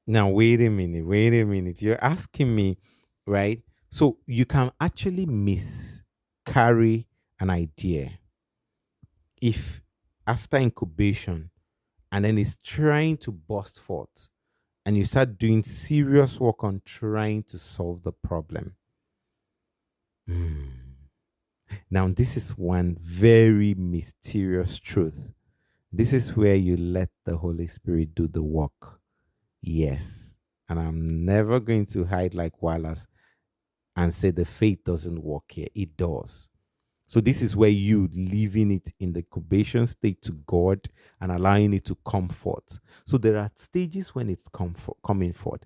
Now, wait a minute, wait a minute. You're asking me, right? So you can actually miscarry an idea if after incubation and then it's trying to burst forth and you start doing serious work on trying to solve the problem. Hmm. Now, this is one very mysterious truth. This is where you let the Holy Spirit do the work. Yes. And I'm never going to hide like Wallace and say the faith doesn't work here. It does. So this is where you leaving it in the incubation state to God and allowing it to come forth. So there are stages when it's coming forth.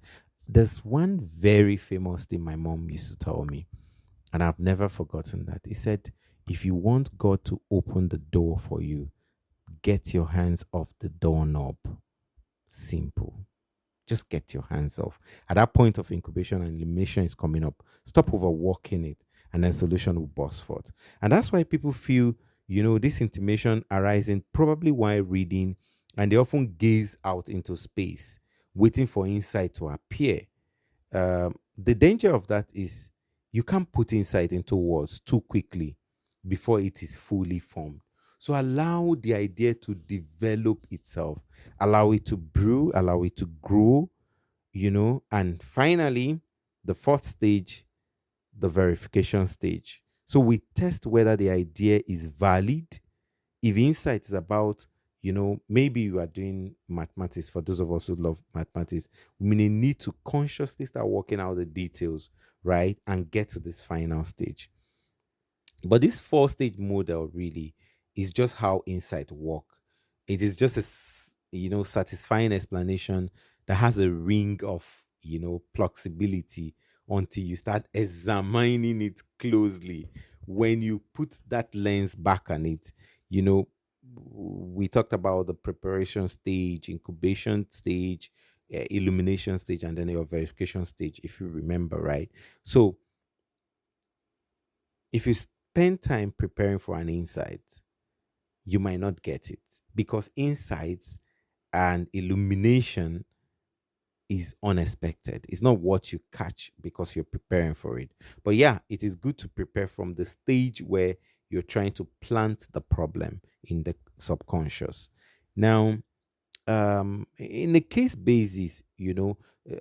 There's one very famous thing my mom used to tell me, and I've never forgotten that. He said, if you want God to open the door for you, get your hands off the doorknob. Simple. Just get your hands off. At that point of incubation and illumination is coming up, stop overworking it, and then solution will burst forth. And that's why people feel, this intimation arising probably while reading, and they often gaze out into space, waiting for insight to appear. The danger of that is you can't put insight into words too quickly before it is fully formed. So allow the idea to develop itself, allow it to brew, allow it to grow, and finally, the fourth stage, the verification stage. So we test whether the idea is valid. If insight is about, maybe you are doing mathematics, for those of us who love mathematics, we may need to consciously start working out the details, right? And get to this final stage. But this four-stage model really is just how insight work. It is just a satisfying explanation that has a ring of plausibility until you start examining it closely. When you put that lens back on it, you know, we talked about the preparation stage, incubation stage, illumination stage, and then your verification stage, if you remember, right? So if you spend time preparing for an insight, you might not get it because insights and illumination is unexpected. It's not what you catch because you're preparing for it. But yeah, it is good to prepare from the stage where you're trying to plant the problem in the subconscious. Now, in the case basis,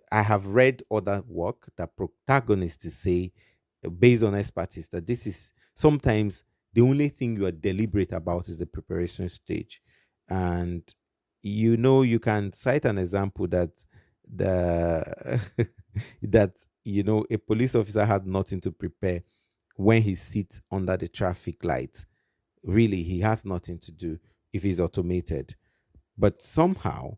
I have read other work that protagonists say, based on expertise, that this is sometimes the only thing you are deliberate about is the preparation stage. And you can cite an example that the that a police officer had nothing to prepare when he sits under the traffic light. Really, he has nothing to do if he's automated. But somehow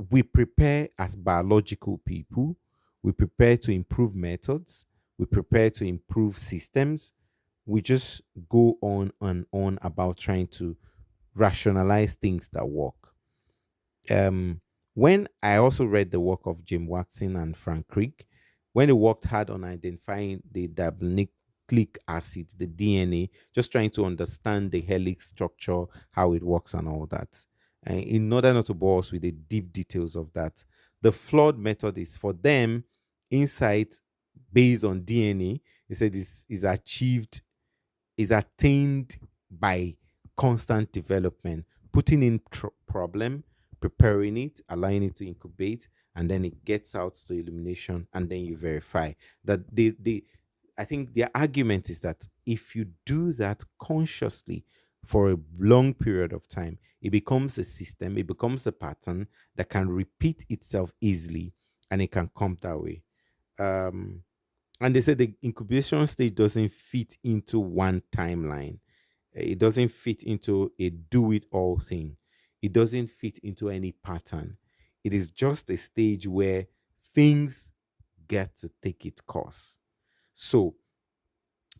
we prepare as biological people, we prepare to improve methods, we prepare to improve systems. We just go on and on about trying to rationalize things that work. um, when I also read the work of Jim Watson and Frank Crick, when they worked hard on identifying the dinucleic acid, the DNA, just trying to understand the helix structure, how it works, and all that. And in order not to bore us with the deep details of that, the flawed method is for them insight based on DNA. They said is achieved, is attained by constant development, putting in problem, preparing it, allowing it to incubate, and then it gets out to illumination, and then you verify that I think their argument is that if you do that consciously for a long period of time, it becomes a system, it becomes a pattern that can repeat itself easily, and it can come that way. Um, and they said the incubation stage doesn't fit into one timeline. It doesn't fit into a do it all thing. It doesn't fit into any pattern. It is just a stage where things get to take its course. So,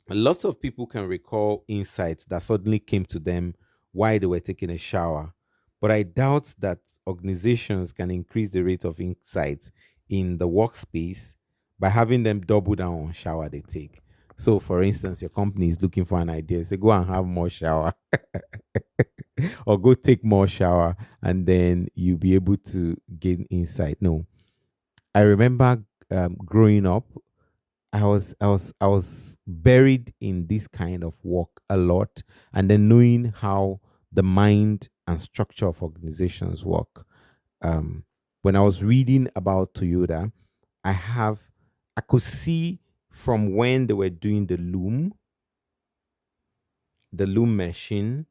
lots of people can recall insights that suddenly came to them while they were taking a shower. But I doubt that organizations can increase the rate of insights in the workspace by having them double down on shower they take. So, for instance, your company is looking for an idea, say, go and have more shower or go take more shower, and then you'll be able to gain insight. No, I remember growing up, I was buried in this kind of work a lot, and then knowing how the mind and structure of organizations work. Um, when I was reading about Toyota, I have I could see from when they were doing the loom machine,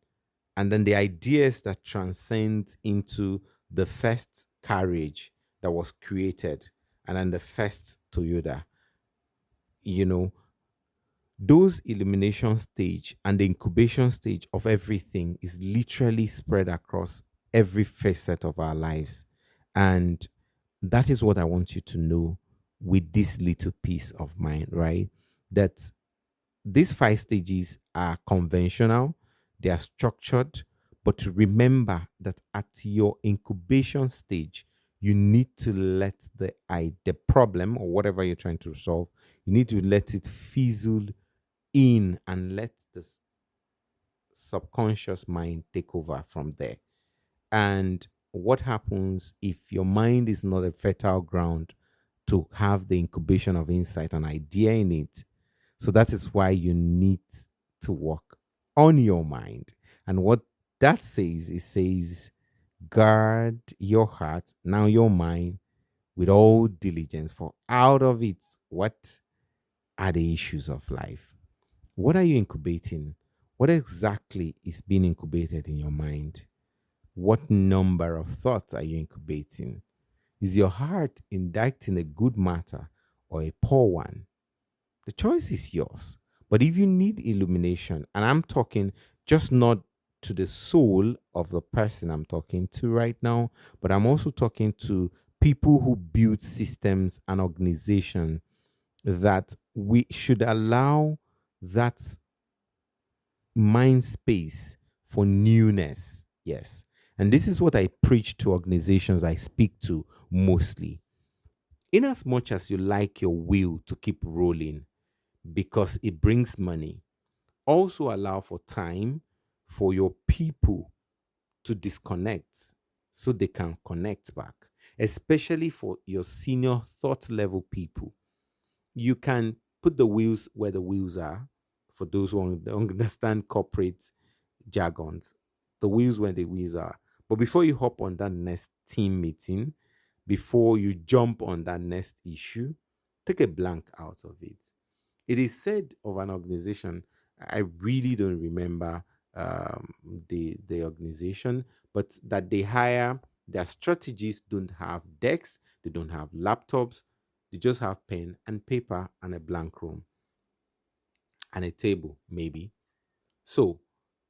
and then the ideas that transcend into the first carriage that was created, and then the first Toyota. You know, those illumination stage and the incubation stage of everything is literally spread across every facet of our lives. And that is what I want you to know with this little piece of mind, right? That these five stages are conventional, they are structured, but to remember that at your incubation stage, you need to let the problem or whatever you're trying to solve, you need to let it fizzle in and let the subconscious mind take over from there. And what happens if your mind is not a fertile ground to have the incubation of insight and idea in it? So that is why you need to work on your mind. And what that says, it says, guard your heart, now your mind, with all diligence, for out of it, what are the issues of life? What are you incubating? What exactly is being incubated in your mind? What number of thoughts are you incubating? Is your heart inditing a good matter or a poor one? The choice is yours. But if you need illumination, and I'm talking just not to the soul of the person I'm talking to right now, but I'm also talking to people who build systems and organization, that we should allow that mind space for newness. Yes. And this is what I preach to organizations I speak to mostly. In as much as you like your wheel to keep rolling because it brings money, also allow for time for your people to disconnect so they can connect back, especially for your senior thought level people. You can put the wheels where the wheels are, for those who understand corporate jargons, the wheels where the wheels are. But before you hop on that next team meeting, before you jump on that next issue, take a blank out of it. It is said of an organization, I really don't remember the organization, but that they hire, their strategists don't have desks, they don't have laptops, they just have pen and paper and a blank room and a table, maybe. So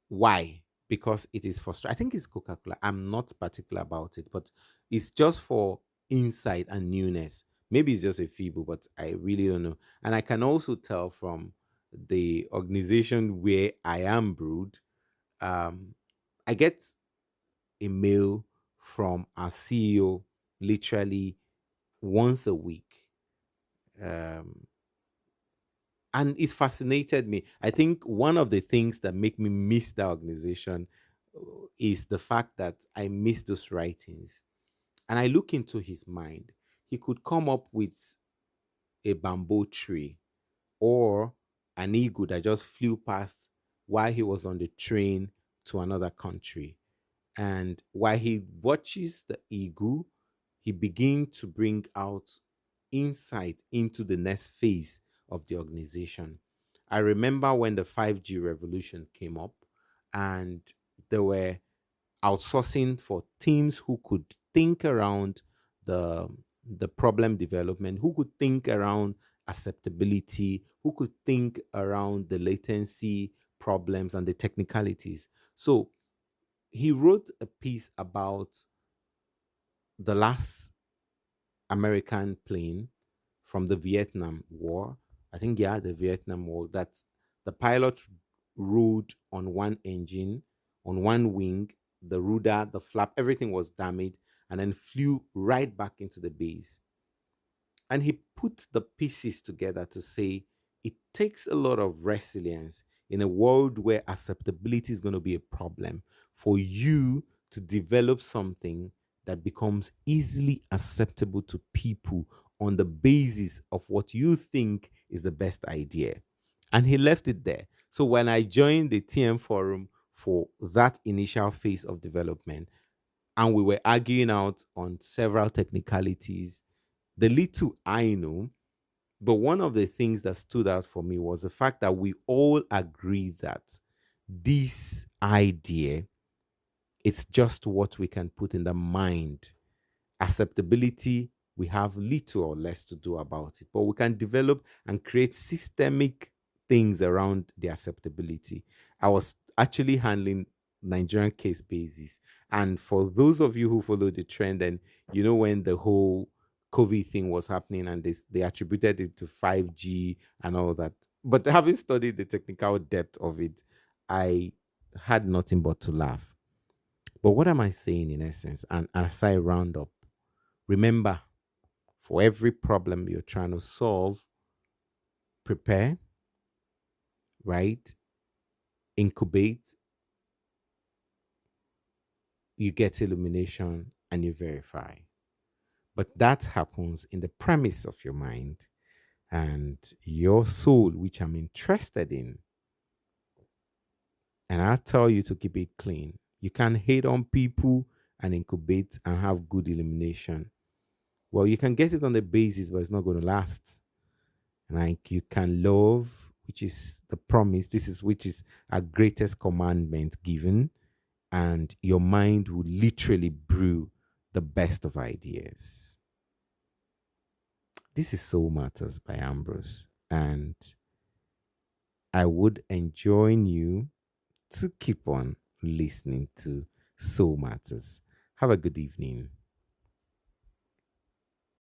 why? Because it is for, I think it's Coca Cola. I'm not particular about it, but it's just for insight and newness. Maybe it's just a feeble, but I really don't know. And I can also tell from the organization where I am brewed, um, I get a mail from our CEO literally once a week. Um, and it fascinated me. I think one of the things that make me miss that organization is the fact that I miss those writings. And I look into his mind. He could come up with a bamboo tree or an eagle that just flew past while he was on the train to another country. And while he watches the eagle, he begins to bring out insight into the next phase of the organization. I remember when the 5G revolution came up, and there were outsourcing for teams who could think around the the problem development, who could think around acceptability, who could think around the latency problems and the technicalities. So he wrote a piece about the last American plane from the Vietnam War. I think, yeah, the Vietnam War. That the pilot rode on one engine, on one wing, the rudder, the flap, everything was damaged, and then flew right back into the base. And he put the pieces together to say it takes a lot of resilience in a world where acceptability is going to be a problem for you to develop something that becomes easily acceptable to people on the basis of what you think is the best idea. And he left it there. So when I joined the TM forum for that initial phase of development, and we were arguing out on several technicalities, the little I know, but one of the things that stood out for me was the fact that we all agree that this idea, it's just what we can put in the mind. Acceptability, we have little or less to do about it, but we can develop and create systemic things around the acceptability. I was actually handling Nigerian case basis. And for those of you who follow the trend, and when the whole COVID thing was happening and they attributed it to 5G and all that. But having studied the technical depth of it, I had nothing but to laugh. But what am I saying in essence? And as I round up, remember, for every problem you're trying to solve, prepare, right? Incubate, you get illumination, and you verify. But that happens in the premise of your mind and your soul, which I'm interested in. And I tell you to keep it clean. You can hate on people and incubate and have good illumination. Well, you can get it on the basis, but it's not going to last. Like you can love, which is the promise. This is which is our greatest commandment given, and your mind will literally brew the best of ideas. This is Soul Matters by Ambrose, and I would enjoin you to keep on listening to Soul Matters. Have a good evening.